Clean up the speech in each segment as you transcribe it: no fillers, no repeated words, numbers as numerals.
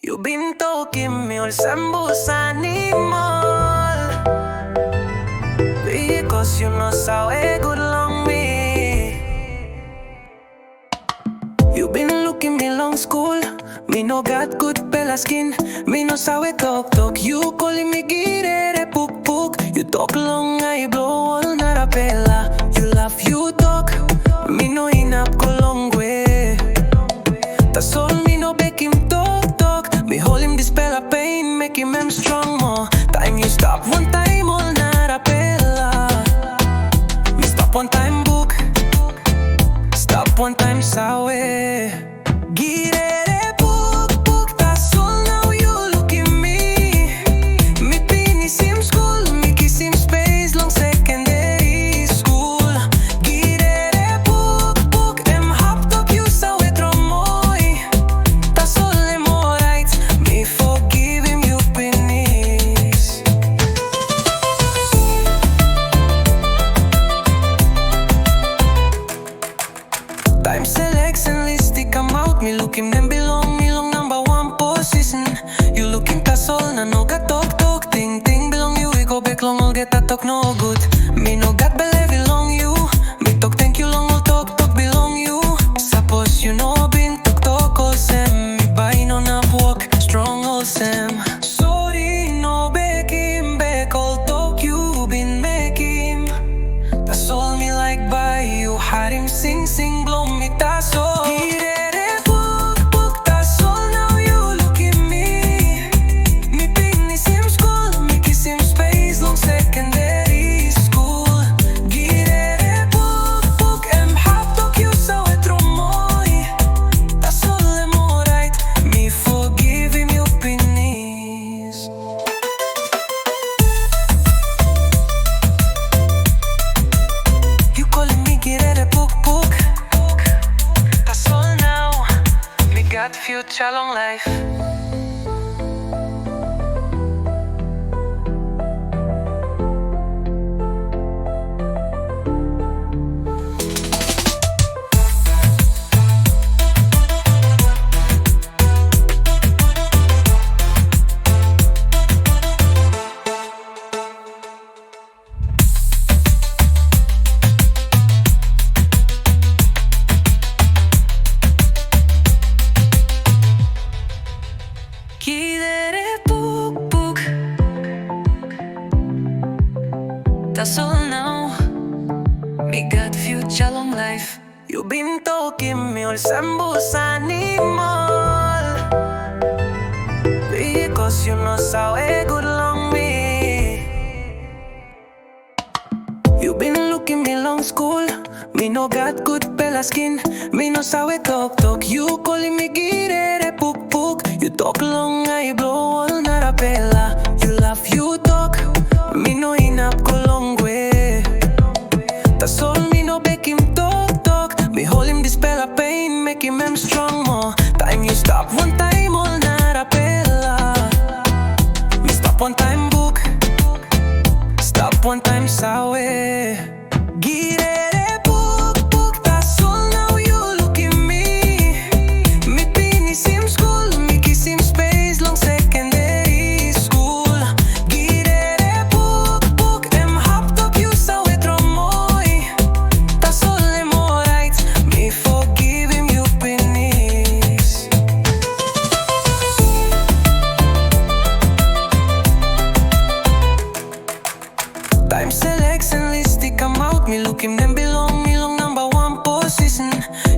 You been talking me all sambos animal, because you know how a good long me. You been looking me long school, me no got good bella skin. Me no sawe talk, you calling me Girere Pukpuk. You talk long, I blow all narapela. You laugh, you talk, me no inap go long way. That's all me no make him talk. Me hold him dispel a pain, make him strong more. Time you stop one time, all narapela. Me stop one time book, stop one time sawe. Girere Pukpuk, that's all now you looking me. Me finish him school, me kiss him space long secondary school. Girere Pukpuk, em hap talk you sawe tromoy. That's all em alright, me forgive him you finish. Time selection list come out, me look him them belong, me long number one position. You looking kasol na no got talk, ting belong you, we go back long, all get that talk no good. Me no got believe belong you, me talk thank you long, all talk belong you. Suppose you know been talk all sem, me buy no na walk, strong all sem. Sorry no back him, back all talk you been making. That's all me like by you, had him sing blow me that's all. Girere Pukpuk, that's all now you look at me. Me finish him school, me kiss him space long secondary school. Girere Pukpuk, em hap talk you sawe tromoy. That's all em alright, me forgive him you finish. You calling me Girere Pukpuk, that's all now, me got future long life. Girere Pukpuk, that's all now, me got future long life. You been talking me all sambos animal, because you know how a good long me. You been looking me long school, me no got good bella skin. Me no sawe talk, you calling me Girere Pukpuk. You talk long, I blow all narapela. You laugh, you talk, me no inap go long way. That's all me no make him talk. Me hold him dispel a pain, make him strong more. Time you stop one time, all narapela. Me stop one time book, stop one time sawe. Girere Pukpuk, that's all now you look at me. Me finish him school, me kiss him space long secondary school. Girere Pukpuk, em hap talk you sawe tromoy. That's all em alright, me forgive him you finish. Time selection list come out, me look him them belong, me long number one position.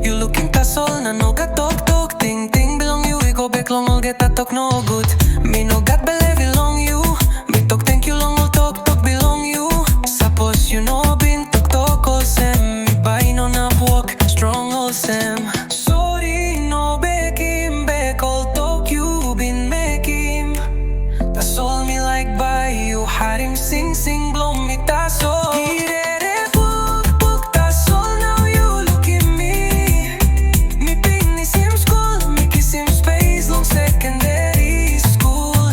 You looking kasol na no got talk, ting belong you, we go back long, all get that talk no good. Me no got believe belong you, me talk thank you long, all talk belong you. Suppose you know been talk all sem, me buy no na walk, strong all sem. Sorry no back him, back all talk you been making. That's all me like by you, had him sing blow me that's all. Girere Pukpuk, that's all now you look at me. Me finish him school, me kiss him space long secondary school.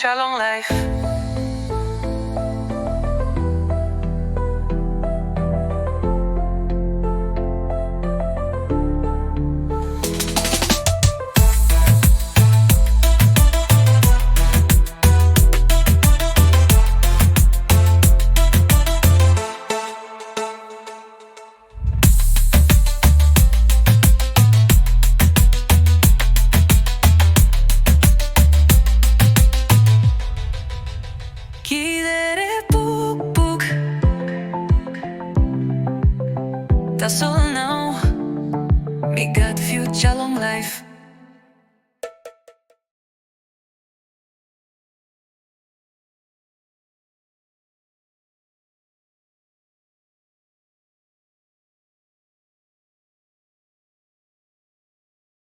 long life. Girere Pukpuk, that's all now. Me got